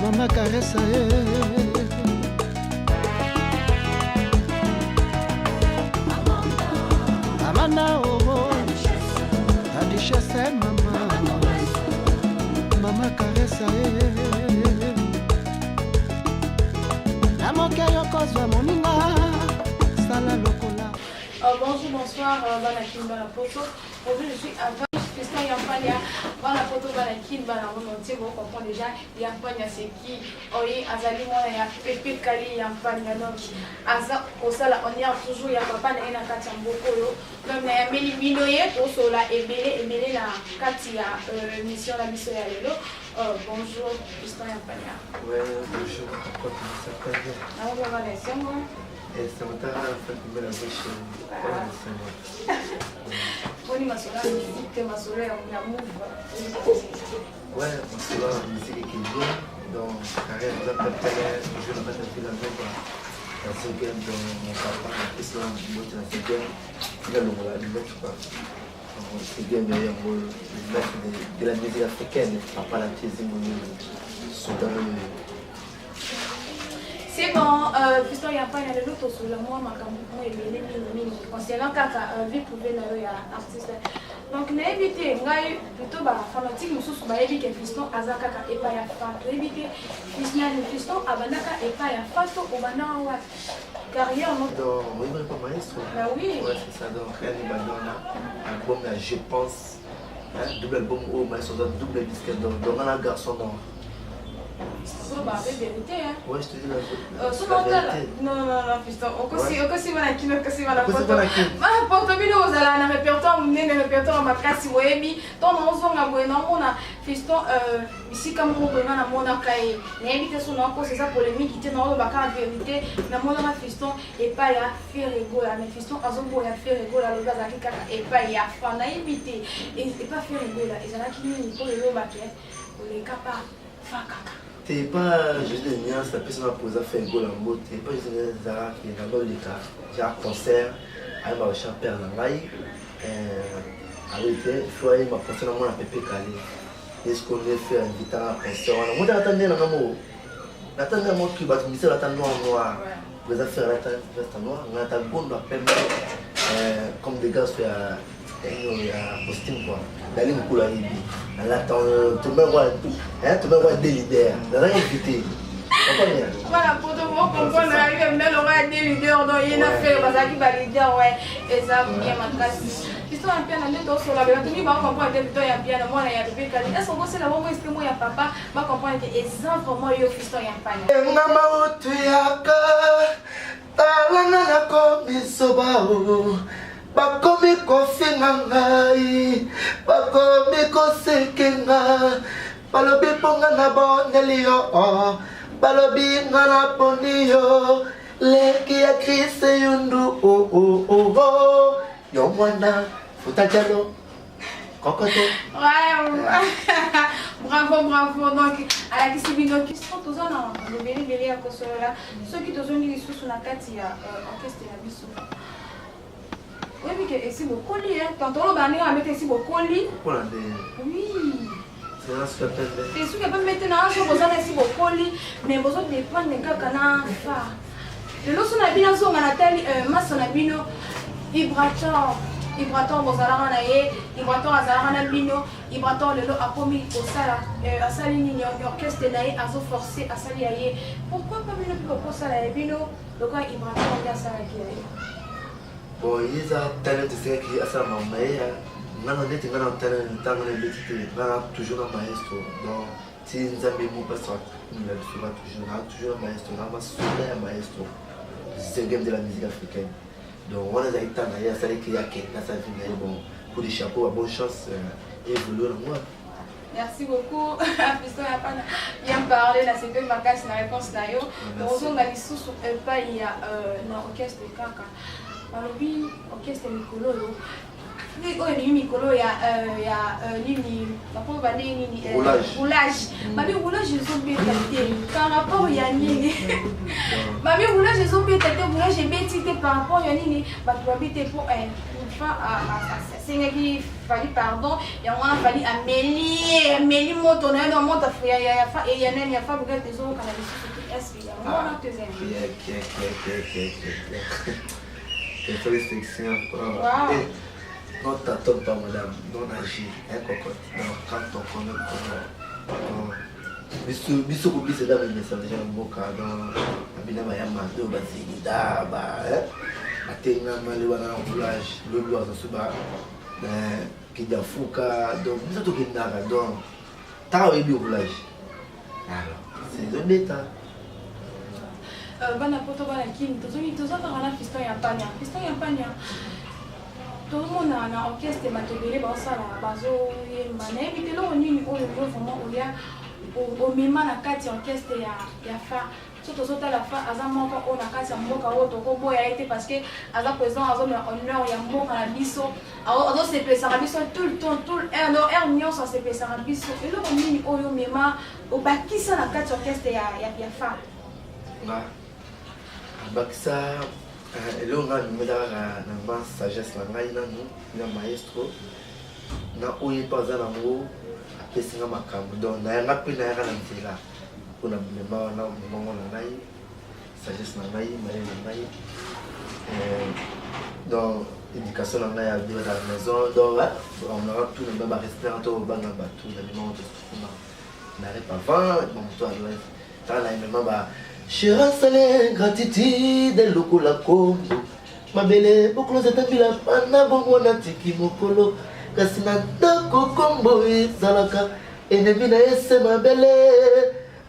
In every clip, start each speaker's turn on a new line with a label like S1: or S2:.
S1: Mama caressa Amanda oh la duchesse Mama caressa Amoke yokozwa moninga sala lokola.
S2: Bonjour, bonsoir, Banakin Banapoto. Aujourd'hui, je suis avec Fiston Yampania. Banapoto Banakin Banamonti. Vous comprenez déjà, Yampania c'est qui? Oui, Azali Mona ya Pepe Kali Yampania. Donc, Aza Osala, on y a toujours ya papa na Katiamboko. Même na Meli Binoye, Osola Ebele la Katia mission la mission ya Lelo. Bonjour, Fiston Yampania.
S3: Ouais, bonjour, comment ça s'appelle?
S2: Ah, on va laisser moi.
S3: Et ça m'a fait une belle bouche.
S2: Boni masola musique, masola ya move.
S3: Ouais, masola musique qui est bien. Donc, carré, vous appelez, je ne vais pas te la dans ce game de mon papa, Islam, dans ce game, il a le mot à lui mettre quoi. C'est bien meilleur pour mettre de la musique africaine, pas la pièce soudan.
S2: C'est bon, Fiston Yampania le loto sur le moi makambo et les concernant kaka vie privée na ya artiste. Donc na éviter ngai plutôt ba fanatique mususu ba éviter Fiston azaka et pas ya fato éviter Fiston abanaka et pas ya fato obana wa carrière non.
S3: Donc oui mais pas maestro.
S2: Bah oui.
S3: Ouais c'est ça donc rien ni badona album là je pense double album au maestro double disque donc un garçon donc
S2: c'est la vérité hein.
S3: Ouais, je te dis la
S2: vérité. Non, Fiston. Aussi voilà qui ne casse pas la photo. Ma porte bino ozala na répertoire mné na répertoire makasi webi. Ton onzo na bona mona Fiston ici comme on bona na mona kai. Na éviter son encore c'est ça polémique qui na ba vérité na mona Fiston et pas ya faire rigola mais Fiston azombo ya faire rigola le gaza ki kaka et pas ya fa na éviter et pas faire rigola et ça là qui ni pour le baké pour les capa fa kaka.
S3: T'es pas juste des nuances, la personne a posé à faire un goal en mode, t'es pas juste des Zara qui est dans le cas. J'ai un concert, elle m'a reçu un père dans l'ail. Il faut aller m'a pensé dans mon Pepe Kali. Est-ce qu'on veut faire un guitare à concert? Moi, j'attendais dans mon mot. J'attendais mon cul, bah, tu me dis, j'attends noir. Vous avez fait la veste noire, on a ta bonne appel comme des gars sur un costume quoi. D'aller me couler à l'idée. Elle attend, tu me vois tout. Tu me vois des leaders. Elle n'a rien invité.
S2: Voilà, pour tout le monde comprendre, on arrive même le des leaders, donc il y a une affaire, parce qu'il va leader, ouais. Et ça, bien ma classe. Ils sont un piano, les deux sur la belle. Tu vas comprendre que il y a un piano, moi, il y a des pécales. Est-ce qu'on sait la moment où moi, il y a papa, va comprendre que exemple, moi, il y a Fiston, il y a un panier.
S3: Bakomi kofinga ngai, bakomi kosekenga, balobi ponga na boneli yo, balobi nga na poni yo, leki ya Kristo yundu yo mwana futajalo kokote.
S2: Bravo. Donc, à la Kisibino, qui sont tous en le bébé à Kosola, ceux qui sont mis sous la Katia, orchestre et la Bissou. Oui, mais que c'est beaucoup colis, hein. Quand on va mettre ici beaucoup colis. Oui.
S3: C'est là ce que tu as
S2: fait. C'est sûr que peut mettre dans un jour, vous avez ici beaucoup colis, mais vous avez des points de gars qui ont fait. Le lot sur la bino, on a tel masse sur la bino, vibrateur, vous allez en aller, vibrateur, à Zarana bino, vibrateur, le lot a commis au sala, à Salini, orchestre naïe, à zo forcé, à Saliaye. Pourquoi pas bino pour ça la bino, le gars vibrateur, on a ça qui est.
S3: Bon, il y a un talent qui est assez mauvais. On a un talent toujours un maestro. Donc, si nous avons un maestro, nous avons toujours un maestro. Nous avons un maestro. C'est le game de la musique africaine. Donc, on a un talent qui est assez bon. Pour les chapeaux, bonne chance et évoluer dans moi.
S2: Merci beaucoup. Fiston Yampania bien parlé. Là, c'est que ma casse la réponse là. Donc, on a les sous il y a un orchestre de Kaka. Alors, oui, orchestre Nicolo, oyo ni mikolo ya nini bapo bane nini roulage babi roulage ezobeta te par rapport ya nini babi roulage ezobeta te roulage ebeti te par rapport ya nini bato babi te po asengaki fali pardon yango wana fali ameli moto na ye na moto ya nani ya fabrikate ezokokana lisusu te eske yango wana tozeli
S3: non t'attends pas madame, non agis, un cocotte, non quand on connaît comment. Biso ko bisa da message déjà mboka dans abina bayama do bazigida ba atenga mali wana roulage le lois suba kija fuka donc biso to kinaka donc ta oyebi roulage alors c'est un état
S2: bana poto bana kim tozaka wana fiston ya panya tout le monde na orchestre matebele basala bazoyemba nayebi te loko nini oyo vraiment oya omema na kati ya orchestre ya fa so tozotala fa aza moko oyo na kati ya mboka oyo tokoboya ye te parce que aza présent azomela honneur ya mboka na biso azosepelesaka biso tout le temps tout aire nyonso asepelesaka biso eloko nini oyo omema obakisa na kati ya orchestre ya fa
S3: bakisa eloko nga mimelaka na ma sagesse na ngai nanu na maestro na oyo mpe aza nango apesinga makambo donc nayanga mpe nayaka na nzela mpona mema wana momongo na ngai sagesse na ngai mayele na ngai donc éducation na ngai ya bio na maison donc onaka tout na barestaurant to obanga bato na bimango tosukuma narep avant bamoto adresse taka na emema ba Chirasale gratitude lokola kombo mabele bokolo zetabila pana bongo na tiki mokolo kasi na ndako kombo ezalaka ennemi na ese mabele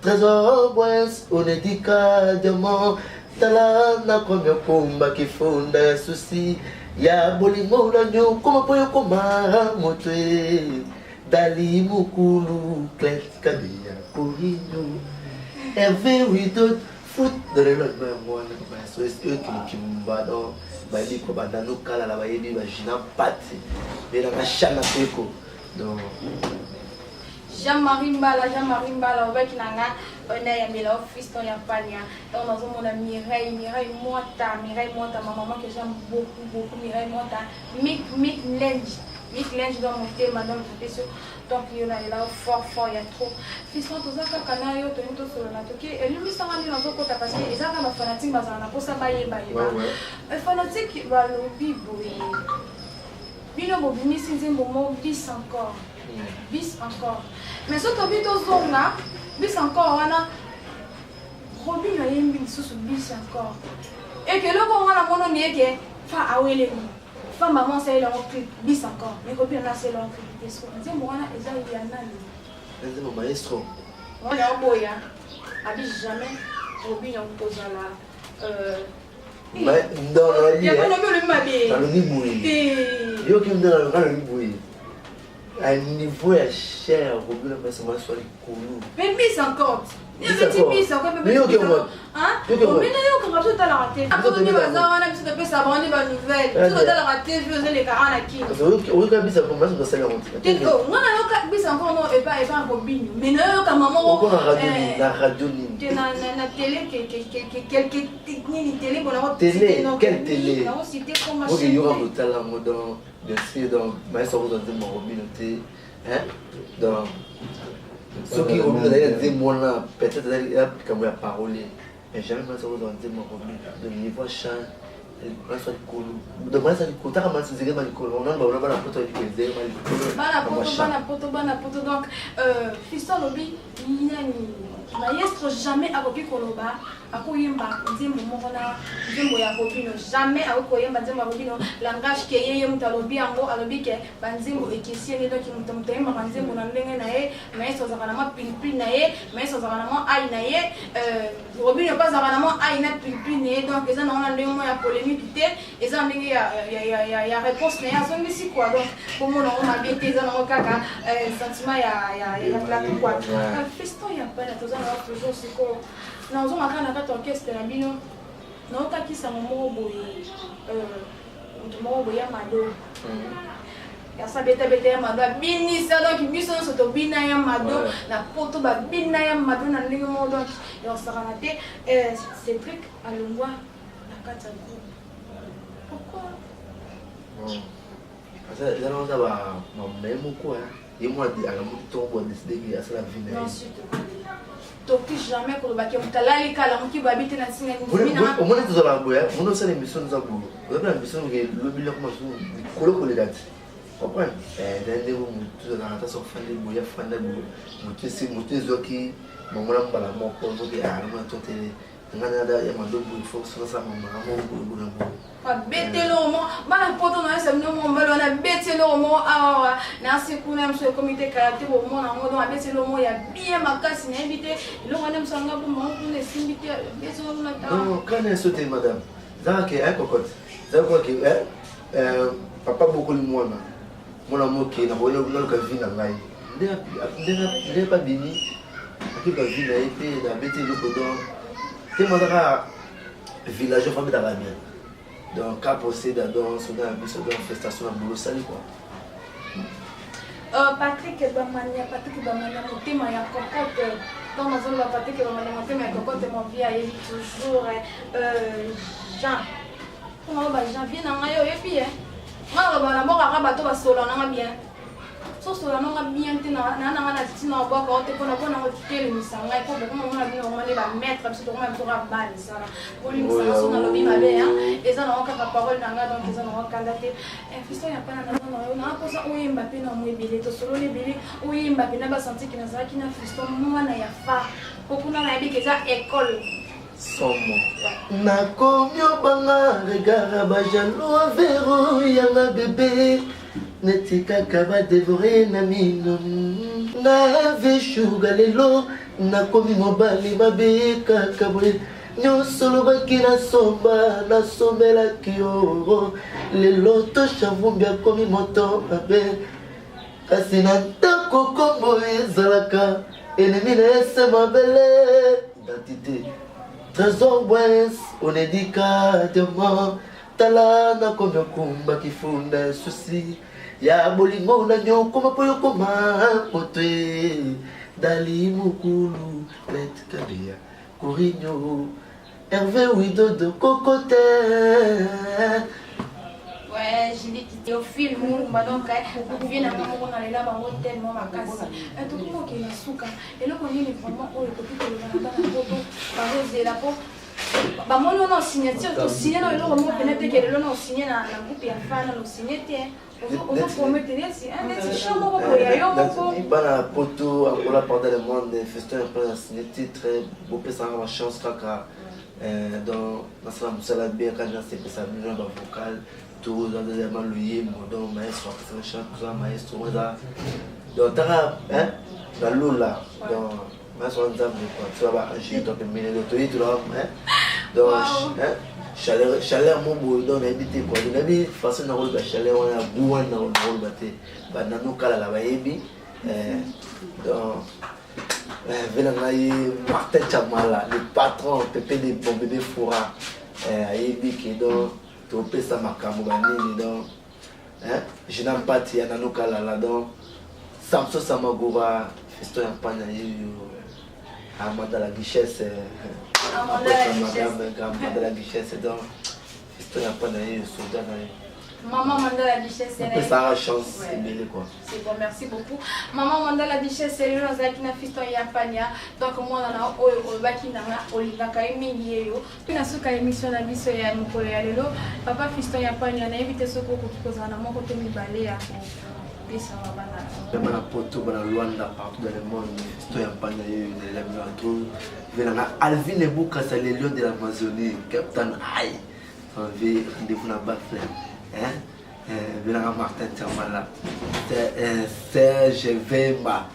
S3: trésor bois onedika diamant tala na komia komba kifunda ya susi ya bolingo na nyo koma po yokoma moto dali mokulu clet kabia korinyo Hervé Widot foot de l'élève moi c'est eux qui me battent bah dit quoi bah dans nos cas là bah il dit bah je n'ai pas de mais dans la chaîne péco donc
S2: Jean-Marie Mbala avec nanga on a mis la fiston ya pania donc dans mon ami Mireille Mota ma maman que j'aime beaucoup Mireille Mota Mick Lange dans mon thème madame professeur donc il y a là fort il y a trop fiston tout ça kana yo to sur la toki et lui ça va dans ko ta parce que ils ont ma fanatique bazana pour ça baye fanatique va le biboui bino bobini sinze momo bis encore mais ce que tu zonga bis encore wana Robin a yembi sous bis encore et que le bon wana mono nieke fa awele ni fa maman c'est là bis encore mais Robin là c'est là qu'est-ce qu'on dit moi wana eza yana ni
S3: c'est mon maestro
S2: on est boya abi jamais Robin on pose là
S3: mais dans la vie
S2: dans
S3: le niboué yo qui me donne dans le niboué à niveau est cher Robin mais ça m'a soit les colous
S2: mais bis encore mais ok moi hein mais yo quand tu as la raté après tu vas dans tu te fais s'abonner ba nouvelle tu dois la rater je faisais les 40 qui
S3: parce que on regarde bis pour moi ça doit ser honte
S2: oh moi yo bis encore non et pas Robin mais non quand maman
S3: la radio
S2: na télé quelques techniques télé bon
S3: télé quelle télé
S2: on citer comme
S3: OK il y aura le talent moderne bien sûr donc mais ça vous entend mon Robin hein donc ce qui Robin d'ailleurs dit moi là peut-être il a comme la parole mais jamais ça vous entend mon Robin de niveau chant on soit cool de moi ça du côté comment c'est vraiment cool on a la photo du président
S2: bana poto donc fiston lobi maestro jamais akoki koloba akoyemba nzembo moko na nzembo ya Robino jamais akoyemba nzembo ya Robino langage ke yeye mutu alobi yango alobi ke banzembo ekesieni donc mutu yemba nzembo na ndenge na ye maestro azaka na pilipili na ye maestro azaka na ai na ye Robino pas azaka na ai na pilipili na ye donc eza na ndenge mo ya polémique te eza ndenge ya réponse na ye azongisi quoi donc komona ngo mabe te eza nango kaka sentiment ya plateau quoi fiston ya pala toza na toujours siko na ozonga kaka na kati orchestre na bino naokakisa moko boye moto moko boye ya malo ya sa beta ya mado binisa donc biso so to bina ya mado na poto ba bina ya mado na ndenge mo donc ya sakana te ces trucs alongwa na kata groupe pourquoi
S3: parce que là on va même quoi et moi à la moto tombe décider que ça la vie
S2: non surtout toki jamais ko ba ke mutalali kala muki babite na singa
S3: ni mina au moins tout la boya mon ça l'émission nous a boulot on a l'émission que le bilan comment kolo date comprends dende wo mutu na ta so fande boya fande mutu si mutu zoki mongona mbala moko zoki arama to tele ngana da ya madobo il faut que ça mama mo na
S2: betelo mo bana poto na ese no mo mbalo na betelo mo awa na sikuna mso comité karate bo mo na mo do betelo mo ya bien makasi na invité lo ngane msanga bo mo ne simbité betelo na ta
S3: non quand est sauté madame ça que un cocotte ça quoi que papa beaucoup le moi na mo ke na boyo na ka vina ngai ndé pas bini akika vina épée na betelo ko do te mo da village famille d'Arabie. Donc, quand possède dans une festation à boulot, ça quoi.
S2: Patrick Bamania, mon ya cocotte. Dans ma zone, Patrick Bamania, mon cocotte, mon vieil, toujours Jean. Comment va Jean? Bien, on a eu et puis, moi, on a mort à rabattre à solo, on a bien. So solo, on a bien, on a dit, on a boire, on a dit, on a quitté le missile, on a dit, on a dit, on va mettre, parce que on a pour la balle, ça. Pour lui, ça, on a le bim avec, et ça, on a encore parole, donc ils ont encore candidaté. Et fiston, il n'y a pas on a posé où Mbappé n'a pas billet, tout solo les billets, où Mbappé n'a pas senti qu'il n'a pas fiston, moi, n'a pas. Beaucoup n'a pas dit que ça école.
S3: Somo. Na komyo banga regara bajalo vero yanga bébé. Netika kaba dévorer na mino. Na veshu galelo na komi mobali babe kakabwe. Nyo solo bakina somba na sombela kioro. Lelo to shavumbia komi moto babe. Kasina tako kombo ezalaka. Ennemi na ese mabele. Identité. Trésor West, on est dit qu'ademment, talana comme un combat qui fonde un souci. Ya bolingo na nyo comme poyo comme un poté. Dali Mukulu, Let Kabia, Corigno, Hervé Wido de Cocotte.
S2: Ouais, j'ai dit qu'il était au film, donc on vient à on allait là, on est tellement ma casse. Un tout le monde qui est là, souka. Et là, on est vraiment, on est copié que le Canada, la photo, par exemple, la peau. Bah, moi, on a signé, on signé dans le lot, on peut être que l'on a signé dans la groupe, il y a fan, on a signé, on va promettre, c'est un petit chambre, il y a un
S3: peu. La photo, on l'a parlé le monde, festin, on a signé très beau, peut ça avoir chance, caca. Dans la salle bien, quand j'ai ça, le vocal. Tout dans les éléments liés, mon maestro, maestro, donc dans l'eau là, dans maestro tu vas agir, tu peux mener l'autorité, tu vas, donc chaleur, mon beau, donc habiter quoi, donc habiter façon de rouler chaleur, on a bouan dans le rôle batté, bah dans nos cas là, la baby, donc Martin Chamala, le patron, Pépé des bons bébés fourra, Ayebi qui donc ça m'a camougané donc je n'aime pas tiens dans nos cas là donc Samson Samagura feston en panaï Amanda la Guichesse Amanda la Guichesse donc feston en panaï soldat
S2: Maman Mandala Duchesse,
S3: c'est ça chance, c'est bien quoi.
S2: C'est bon, merci beaucoup. Maman Mandala Duchesse, c'est le Zakina Fiston Yapania. Donc moi on a au Bakina, Oliva Kaimi yo. Puis na suka émission na biso ya mukolo ya lelo. Papa Fiston Yapania na invité soko ko koza na moko to mibale ya ko. Pesa bana.
S3: Même la poto bana Luanda partout dans le monde, Fiston Yapania yo de la Milanto. Venana Alvin Ebuka c'est le lion de l'Amazonie, Captain Aïe. On veut rendez-vous na Bafle. Martin Chamala, Serge Vema,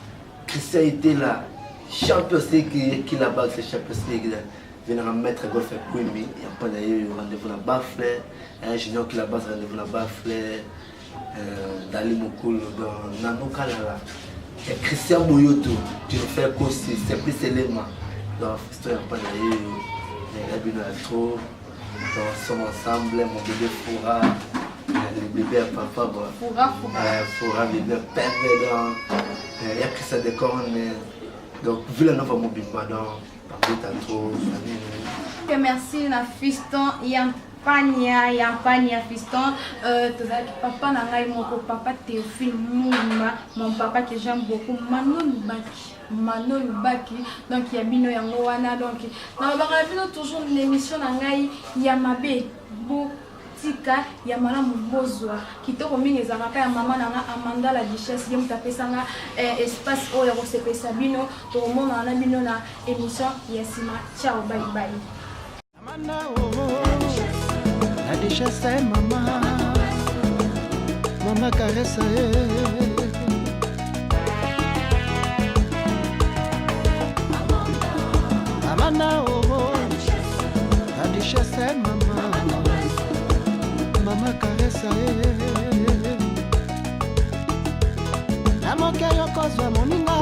S3: Christian était là, champion qui la base, c'est champion League. Venir mettre golf et Quimi, il n'y a pas d'ailleurs rendez-vous la Bafle, un junior qui la base rendez-vous la Bafle, Dali Mokolo, dans Nano Kalala, et Christian Boyoto, tu le fais aussi, c'est plus élément. Donc, il n'y a pas d'ailleurs, il y a trop, donc, sommes ensemble, mon bébé Foura. bébé à papa, Fora, bébé à père, il y a pris ça de cornes. Donc, vu la nouvelle mobile, madame, papa, t'as trop,
S2: merci, la fiston, Yampania fiston, papa n'a pas mon papa Théophile Mouma, mon papa que j'aime beaucoup, Manon Baki, donc il y a Bino Yangoana, donc dans toujours l'émission Nangai Yamabe, Tika, Yamala Mubozwa, qui te remet les arapes à maman Amanda la duchesse, Yam Tapesanga, espace Oyo Sepe Sabino, pour le monde en Abino na émission Yassima. Ciao, bye bye.
S1: La duchesse est maman, maman caresse. Amanda, la duchesse est maman, maman caresse. La moquette yoko zwa moninga.